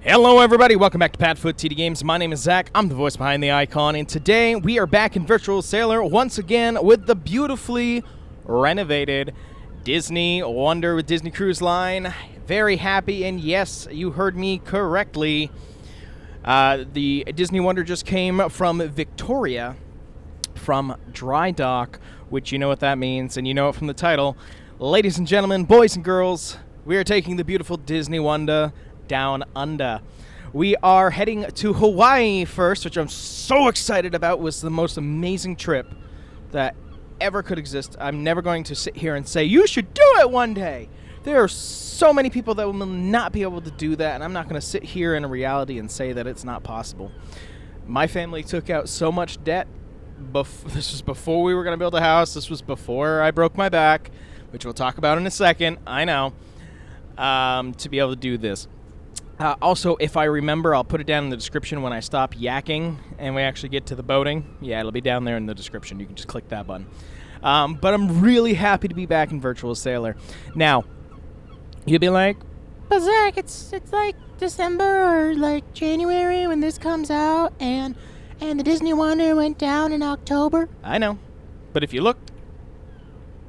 Hello everybody, welcome back to PadFootTD Games. My name is Zach, I'm the voice behind the icon, and today we are back in Virtual Sailor once again with the beautifully renovated Disney Wonder with Disney Cruise Line. Very happy, and yes, you heard me correctly. The Disney Wonder just came from Victoria, from dry dock, which you know what that means, and you know it from the title. Ladies and gentlemen, boys and girls, we are taking the beautiful Disney Wonder down under. We are heading to Hawaii first, which I'm so excited about. Was the most amazing trip that ever could exist. I'm never going to sit here and say, you should do it one day. There are so many people that will not be able to do that, and I'm not going to sit here in a reality and say that it's not possible. My family took out so much debt. This was before we were going to build a house. This was before I broke my back, which we'll talk about in a second. I know. To be able to do this. Also, if I remember, I'll put it down in the description when I stop yakking and we actually get to the boating. Yeah, it'll be down there in the description. You can just click that button. But I'm really happy to be back in Virtual Sailor. Now, you'll be like, but Zach, it's like December or like January when this comes out, and the Disney Wonder went down in October. I know. But if you look,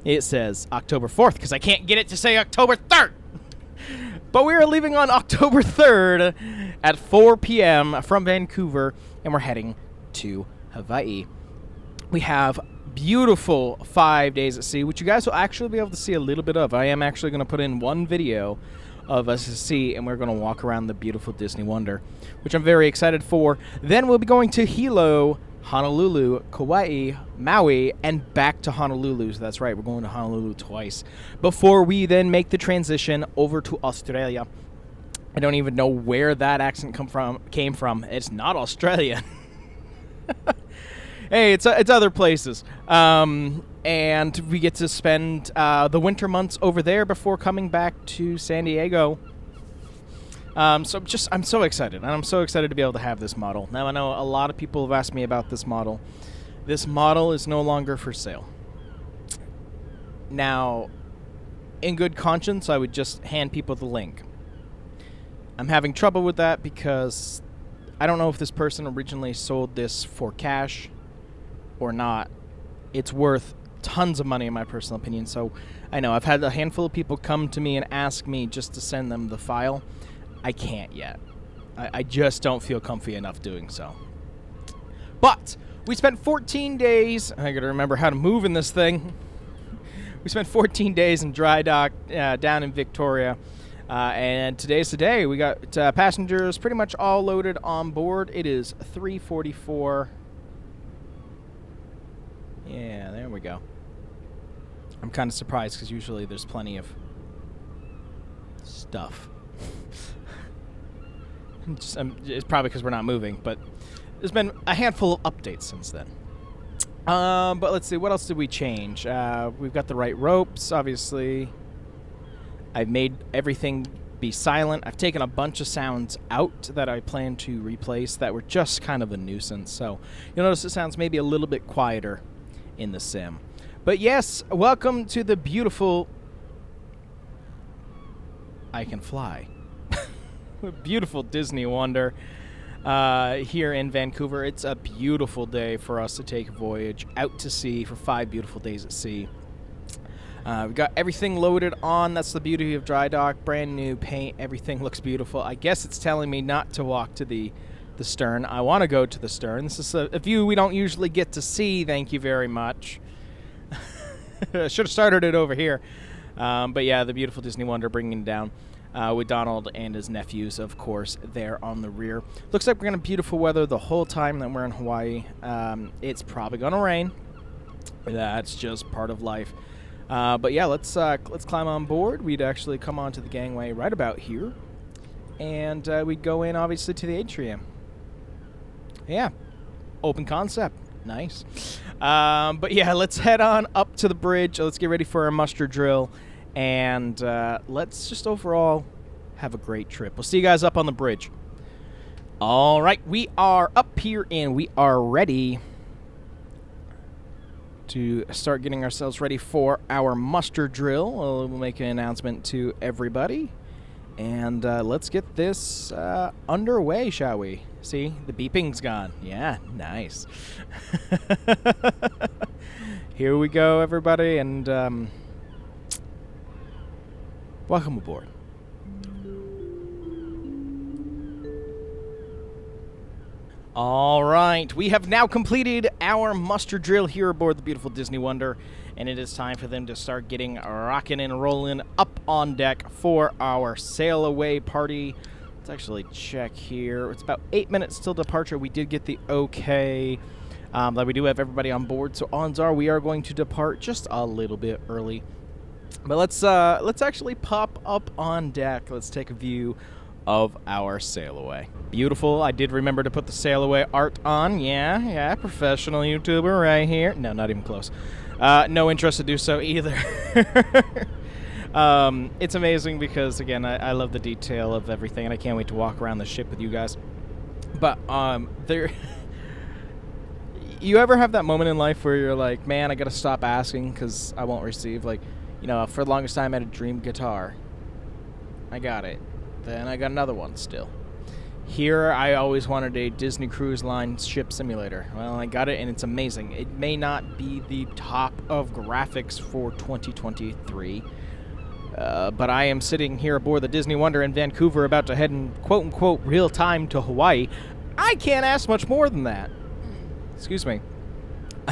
it says October 4th because I can't get it to say October 3rd. But we are leaving on October 3rd at 4 p.m. from Vancouver, and we're heading to Hawaii. We have beautiful 5 days at sea, which you guys will actually be able to see a little bit of. I am actually going to put in one video of us at sea, and we're going to walk around the beautiful Disney Wonder, which I'm very excited for. Then we'll be going to Hilo, Honolulu, Kauai, Maui, and back to Honolulu. So that's right, we're going to Honolulu twice before we then make the transition over to Australia. I don't even know where that accent came from. It's not Australia. Hey, it's other places. And we get to spend the winter months over there before coming back to San Diego. So I'm so excited, and I'm so excited to be able to have this model. Now, I know a lot of people have asked me about this model. This model is no longer for sale. Now, in good conscience, I would just hand people the link. I'm having trouble with that because I don't know if this person originally sold this for cash or not. It's worth tons of money in my personal opinion, so I know I've had a handful of people come to me and ask me just to send them the file. I can't yet. I just don't feel comfy enough doing so. But we spent 14 days. I got to remember how to move in this thing. We spent 14 days in dry dock down in Victoria. And today's the day. We got passengers pretty much all loaded on board. It is 3:44. Yeah, there we go. I'm kind of surprised because usually there's plenty of stuff. It's probably because we're not moving, but there's been a handful of updates since then. But let's see, what else did we change? We've got the right ropes, obviously. I've made everything be silent. I've taken a bunch of sounds out that I plan to replace that were just kind of a nuisance. So you'll notice it sounds maybe a little bit quieter in the sim. But yes, welcome to the beautiful... I can fly. Beautiful Disney Wonder here in Vancouver. It's a beautiful day for us to take Voyage out to sea for 5 beautiful days at sea. We've got everything loaded on. That's the beauty of dry dock. Brand new paint. Everything looks beautiful. I guess it's telling me not to walk to the stern. I want to go to the stern. This is a view we don't usually get to see. Thank you very much. I should have started it over here. But yeah, the beautiful Disney Wonder bringing it down. With Donald and his nephews, of course, there on the rear. Looks like we're going to have beautiful weather the whole time that we're in Hawaii. It's probably going to rain. That's just part of life. But yeah, let's climb on board. We'd actually come onto the gangway right about here. And we'd go in, obviously, to the atrium. Yeah, open concept. Nice. But yeah, let's head on up to the bridge. Let's get ready for our muster drill. And let's just overall have a great trip. We'll see you guys up on the bridge. All right, we are up here and we are ready to start getting ourselves ready for our muster drill. We'll make an announcement to everybody. And let's get this underway, shall we? See, the beeping's gone. Yeah, nice. Here we go, everybody, and welcome aboard. All right, we have now completed our muster drill here aboard the beautiful Disney Wonder, and it is time for them to start getting rocking and rolling up on deck for our sail away party. Let's actually check here. It's about 8 minutes till departure. We did get the okay that we do have everybody on board, so odds are we are going to depart just a little bit early. But let's actually pop up on deck. Let's take a view of our sail away. Beautiful. I did remember to put the sail away art on. Yeah, professional YouTuber right here. No, not even close. No interest to do so either. It's amazing because, again, I love the detail of everything, and I can't wait to walk around the ship with you guys. But there, you ever have that moment in life where you're like, man, I gotta stop asking because I won't receive, like, you know, for the longest time I had a dream guitar. I got it. Then I got another one still. Here, I always wanted a Disney Cruise Line ship simulator. Well, I got it, and it's amazing. It may not be the top of graphics for 2023, but I am sitting here aboard the Disney Wonder in Vancouver about to head in quote-unquote real time to Hawaii. I can't ask much more than that. Excuse me.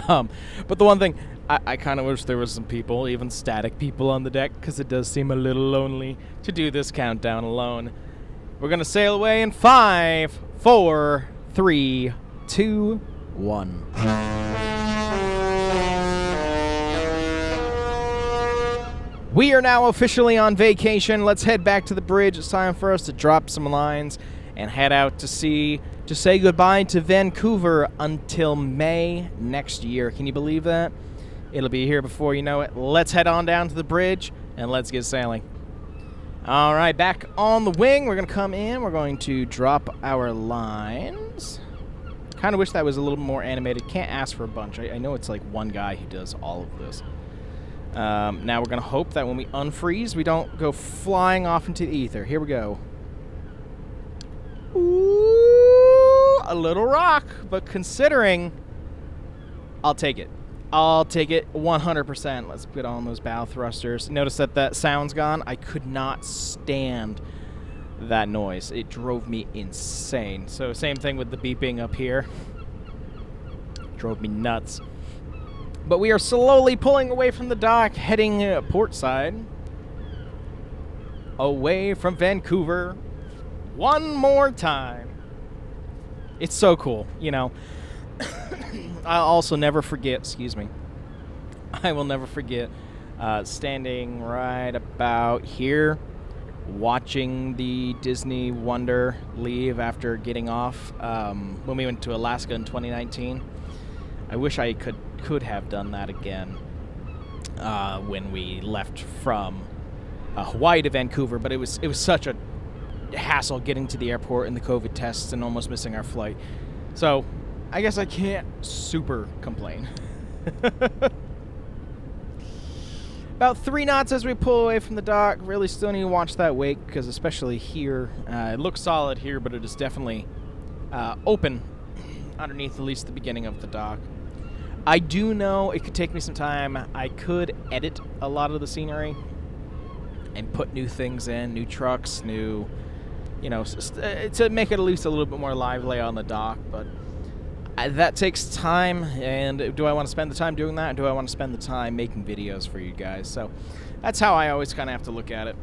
But the one thing, I kind of wish there was some people, even static people on the deck, because it does seem a little lonely to do this countdown alone. We're going to sail away in 5, 4, 3, 2, 1. We are now officially on vacation. Let's head back to the bridge. It's time for us to drop some lines and head out to sea to say goodbye to Vancouver until May next year. Can you believe that? It'll be here before you know it. Let's head on down to the bridge and let's get sailing. All right, back on the wing. We're going to come in. We're going to drop our lines. Kind of wish that was a little more animated. Can't ask for a bunch. I know it's like one guy who does all of this. Now we're going to hope that when we unfreeze, we don't go flying off into the ether. Here we go. Ooh, a little rock, but considering, I'll take it. I'll take it 100%. Let's put on those bow thrusters. Notice that that sound's gone. I could not stand that noise. It drove me insane. So same thing with the beeping up here. Drove me nuts. But we are slowly pulling away from the dock, heading port side. Away from Vancouver. One more time. It's so cool, you know. I'll also never forget, excuse me, I will never forget standing right about here, watching the Disney Wonder leave after getting off when we went to Alaska in 2019. I wish I could have done that again when we left from Hawaii to Vancouver, but it was such a hassle getting to the airport and the COVID tests and almost missing our flight. So I guess I can't super complain. About 3 knots as we pull away from the dock. Really still need to watch that wake because especially here, it looks solid here, but it is definitely open underneath at least the beginning of the dock. I do know it could take me some time. I could edit a lot of the scenery and put new things in, new trucks, new, you know, to make it at least a little bit more lively on the dock, but that takes time, and do I want to spend the time doing that, or do I want to spend the time making videos for you guys? So that's how I always kind of have to look at it.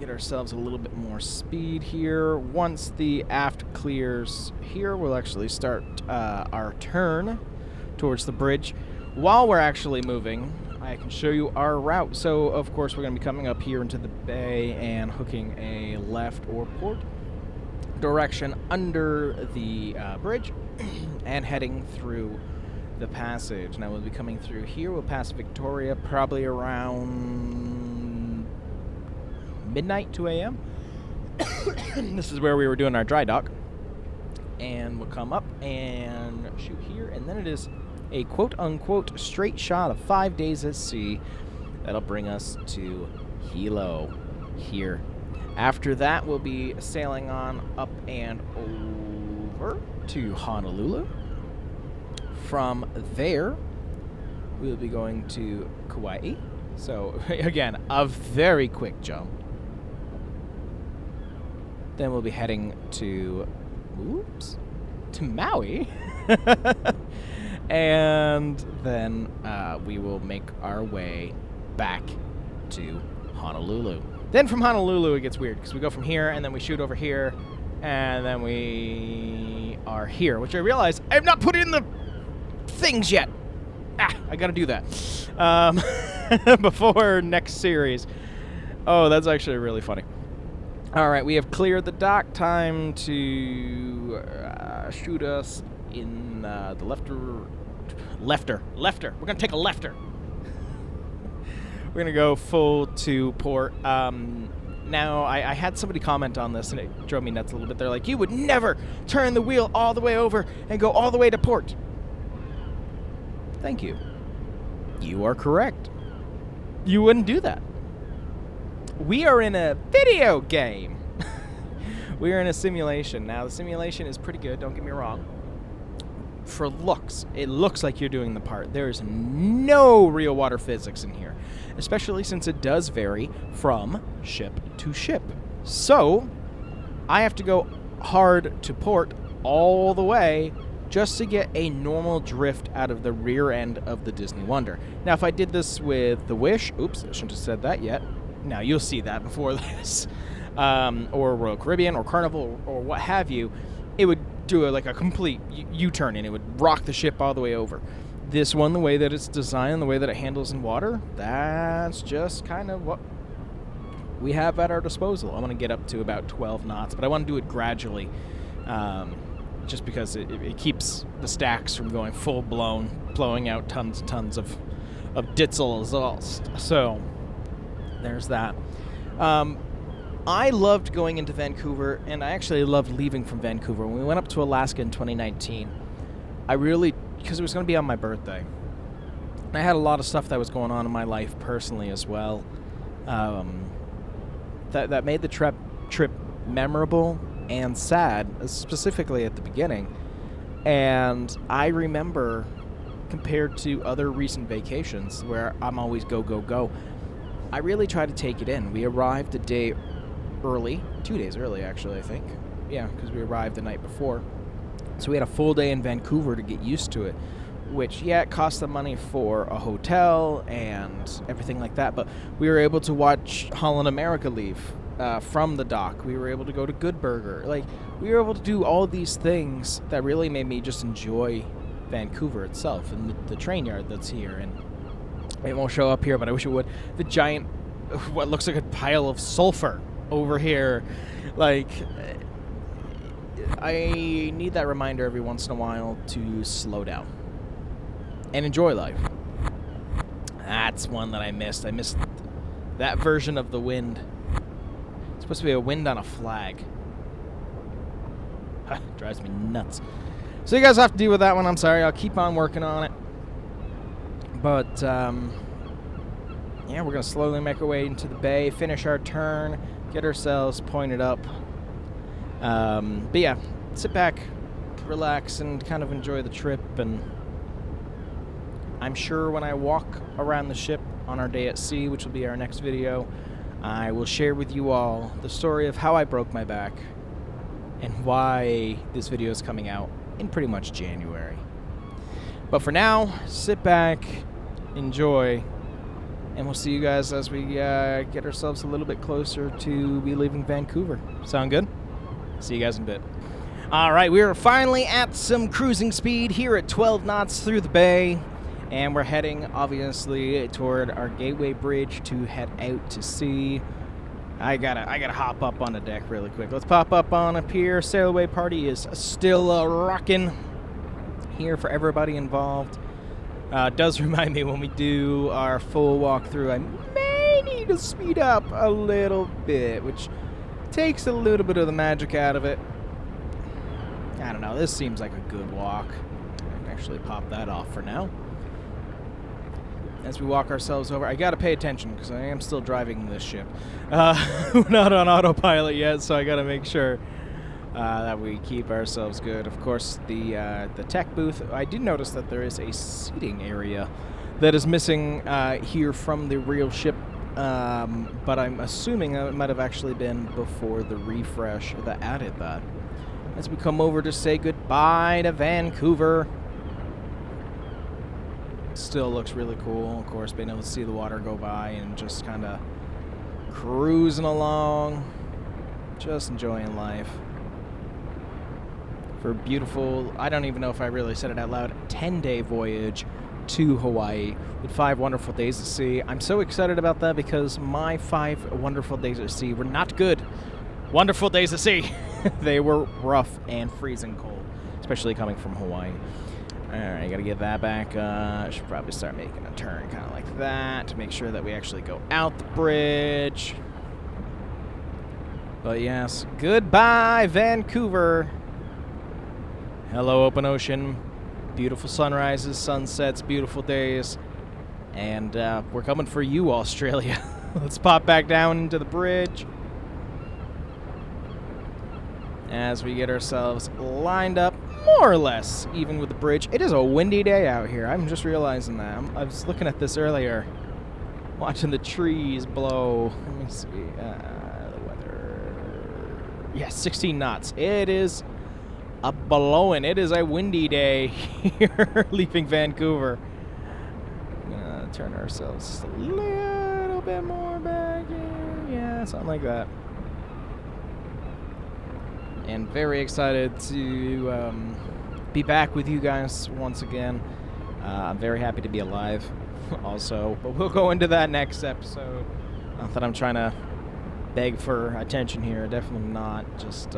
Get ourselves a little bit more speed here. Once the aft clears here, we'll actually start our turn towards the bridge. While we're actually moving, I can show you our route. So, of course, we're going to be coming up here into the bay and hooking a left or port direction under the bridge and heading through the passage. Now we'll be coming through here. We'll pass Victoria probably around midnight, 2 a.m. This is where we were doing our dry dock. And we'll come up and shoot here, and then it is a quote-unquote straight shot of 5 days at sea. That'll bring us to Hilo. here. After that, we'll be sailing on up and over to Honolulu. From there, we'll be going to Kauai. So, again, a very quick jump. Then we'll be heading to Maui. And then we will make our way back to Honolulu. Then from Honolulu, it gets weird because we go from here and then we shoot over here and then we are here, which I realize I have not put in the things yet. I got to do that before next series. Oh, that's actually really funny. All right, we have cleared the dock. Time to shoot us in the lefter. We're going to take a lefter. We're going to go full to port. Now, I had somebody comment on this, and it drove me nuts a little bit. They're like, you would never turn the wheel all the way over and go all the way to port. Thank you. You are correct. You wouldn't do that. We are in a video game. We are in a simulation. Now, the simulation is pretty good, don't get me wrong. For looks, it looks like you're doing the part. There is no real water physics in here, especially since it does vary from ship to ship. So, I have to go hard to port all the way just to get a normal drift out of the rear end of the Disney Wonder. Now, if I did this with the Wish, oops, I shouldn't have said that yet. Now, you'll see that before this, or Royal Caribbean, or Carnival, or what have you, it would do like a complete U-turn, and it would rock the ship all the way over. This one, the way that it's designed, the way that it handles in water, that's just kind of what we have at our disposal. I want to get up to about 12 knots, but I want to do it gradually, just because it keeps the stacks from going full-blown, blowing out tons and tons of ditzel exhaust. So, there's that. I loved going into Vancouver, and I actually loved leaving from Vancouver. When we went up to Alaska in 2019, because it was going to be on my birthday. And I had a lot of stuff that was going on in my life personally as well, that made the trip memorable and sad, specifically at the beginning. And I remember, compared to other recent vacations where I'm always go, go, go, I really tried to take it in. We arrived a day early, 2 days early actually, I think. Yeah, because we arrived the night before. So we had a full day in Vancouver to get used to it, which, yeah, it cost them money for a hotel and everything like that, but we were able to watch Holland America leave from the dock. We were able to go to Good Burger. Like, we were able to do all these things that really made me just enjoy Vancouver itself and the train yard that's here. And it won't show up here, but I wish it would. The giant, what looks like a pile of sulfur over here. Like, I need that reminder every once in a while to slow down and enjoy life. That's one that I missed. I missed that version of the wind. It's supposed to be a wind on a flag. Drives me nuts. So you guys have to deal with that one. I'm sorry. I'll keep on working on it. But, yeah, we're going to slowly make our way into the bay, finish our turn, get ourselves pointed up. But, yeah, sit back, relax, and kind of enjoy the trip. And I'm sure when I walk around the ship on our day at sea, which will be our next video, I will share with you all the story of how I broke my back and why this video is coming out in pretty much January. But for now, sit back, enjoy, and we'll see you guys as we get ourselves a little bit closer to be leaving Vancouver. Sound good? See you guys in a bit. All right, we are finally at some cruising speed here at 12 knots through the bay, and we're heading, obviously, toward our gateway bridge to head out to sea. I gotta hop up on the deck really quick. Let's pop up on up here. Sail away party is still rocking here for everybody involved. It does remind me when we do our full walkthrough, I may need to speed up a little bit, which takes a little bit of the magic out of it. I don't know, this seems like a good walk. I can actually pop that off for now. as we walk ourselves over. I gotta pay attention because I am still driving this ship. We're not on autopilot yet, so I gotta make sure that we keep ourselves good. Of course, the tech booth. I did notice that there is a seating area that is missing here from the real ship, but I'm assuming it might have actually been before the refresh that added that. As we come over to say goodbye to Vancouver. Still looks really cool, of course, being able to see the water go by and just kind of cruising along, just enjoying life. For a beautiful, I don't even know if I really said it out loud, 10-day voyage to Hawaii with 5 wonderful days at sea. I'm so excited about that because my 5 wonderful days at sea were not good. Wonderful days at sea. They were rough and freezing cold, especially coming from Hawaii. Alright, gotta get that back. Should probably start making a turn kind of like that to make sure that we actually go out the bridge. But yes, goodbye, Vancouver. Hello, open ocean. Beautiful sunrises, sunsets, beautiful days. And we're coming for you, Australia. Let's pop back down into the bridge. As we get ourselves lined up, more or less, even with the bridge. It is a windy day out here. I'm just realizing that. I was looking at this earlier, watching the trees blow. Let me see. The weather. Yeah, 16 knots. It is a blowing. It is a windy day here, leaving Vancouver. I'm gonna turn ourselves just a little bit more back here. Yeah, something like that. And very excited to be back with you guys once again. I'm very happy to be alive also, but we'll go into that next episode. Not that I'm trying to beg for attention here, definitely not. Just,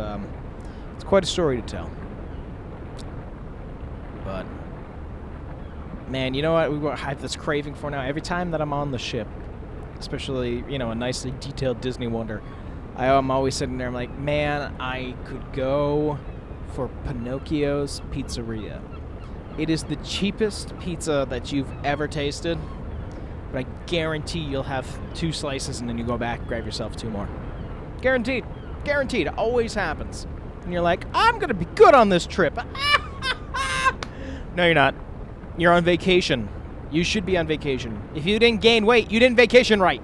it's quite a story to tell. But, man, you know what I have this craving for now? Every time that I'm on the ship, especially, you know, a nicely detailed Disney Wonder, I'm always sitting there, I'm like, man, I could go for Pinocchio's Pizzeria. It is the cheapest pizza that you've ever tasted, but I guarantee you'll have 2 slices and then you go back and grab yourself 2 more. Guaranteed. Guaranteed. It always happens. And you're like, I'm going to be good on this trip. No, you're not. You're on vacation. You should be on vacation. If you didn't gain weight, you didn't vacation right.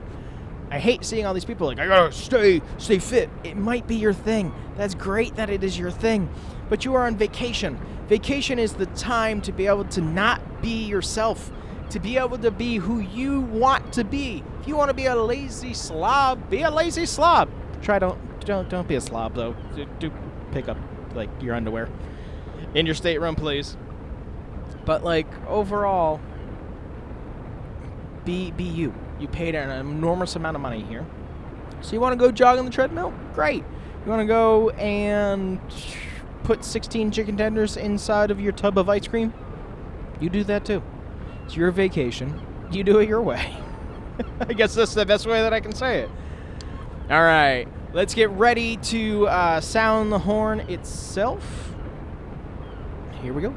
I hate seeing all these people like, I gotta stay fit. It might be your thing. That's great that it is your thing. But you are on vacation. Vacation is the time to be able to not be yourself. To be able to be who you want to be. If you want to be a lazy slob, be a lazy slob. Don't be a slob though. Do pick up like your underwear in your stateroom, please. But like overall, be you. You paid an enormous amount of money here. So you want to go jog on the treadmill? Great. You want to go and put 16 chicken tenders inside of your tub of ice cream? You do that too. It's your vacation. You do it your way. I guess that's the best way that I can say it. All right. Let's get ready to sound the horn itself. Here we go.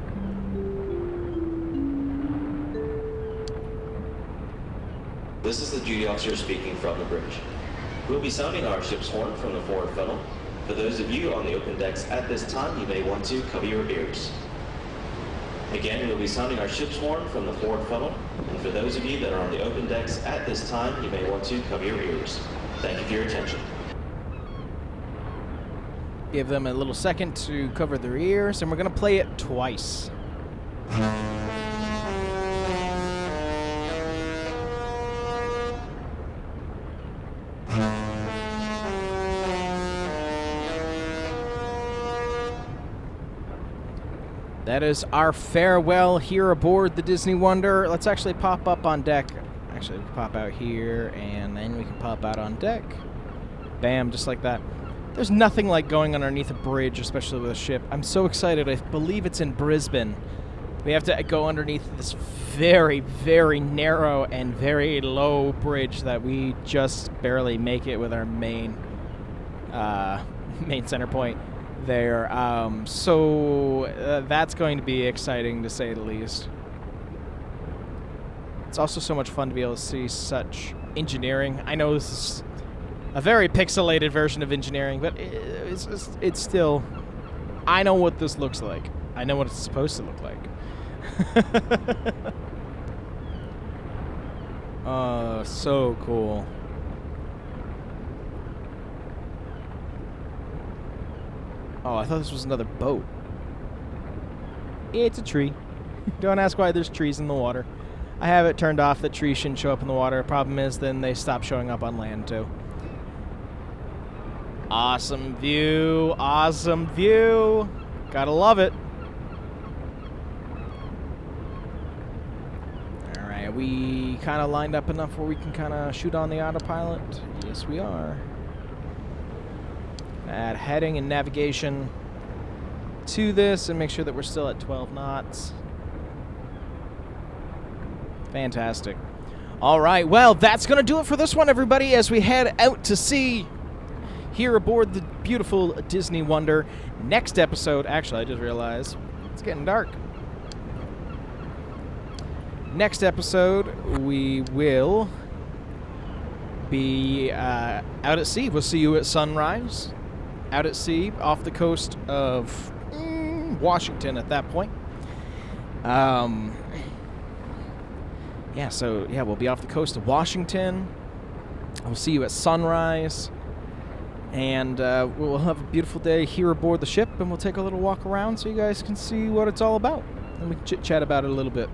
This is the duty officer speaking from the bridge. We'll be sounding our ship's horn from the forward funnel. For those of you on the open decks at this time, you may want to cover your ears. Again, we'll be sounding our ship's horn from the forward funnel. And for those of you that are on the open decks at this time, you may want to cover your ears. Thank you for your attention. Give them a little second to cover their ears, and we're going to play it twice. That is our farewell here aboard the Disney Wonder. Let's actually pop up on deck. Actually, we can pop out here, and then we can pop out on deck. Bam, just like that. There's nothing like going underneath a bridge, especially with a ship. I'm so excited. I believe it's in Brisbane. We have to go underneath this very, very narrow and very low bridge that we just barely make it with our main center point there. So that's going to be exciting, to say the least. It's also so much fun to be able to see such engineering. I know this is a very pixelated version of engineering, but it's still... I know what this looks like. I know what it's supposed to look like. So cool. Oh, I thought this was another boat. It's a tree. Don't ask why there's trees in the water. I have it turned off that trees shouldn't show up in the water. Problem is, then they stop showing up on land, too. Awesome view. Awesome view. Gotta love it. Alright, are we kind of lined up enough where we can kind of shoot on the autopilot? Yes, we are. Add heading and navigation to this and make sure that we're still at 12 knots. Fantastic. All right, well, that's going to do it for this one, everybody, as we head out to sea here aboard the beautiful Disney Wonder. Next episode, actually, I just realized it's getting dark. Next episode, we will be out at sea. We'll see you at sunrise. Out at sea, off the coast of Washington at that point. Yeah, so, yeah, we'll be off the coast of Washington. We'll see you at sunrise. And we'll have a beautiful day here aboard the ship, and we'll take a little walk around so you guys can see what it's all about. And we can chit-chat about it a little bit.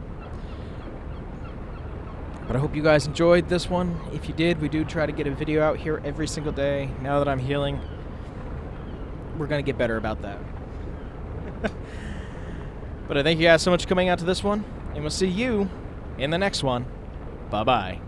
But I hope you guys enjoyed this one. If you did, we do try to get a video out here every single day. Now that I'm healing, we're going to get better about that. But I thank you guys so much for coming out to this one, and we'll see you in the next one. Bye-bye.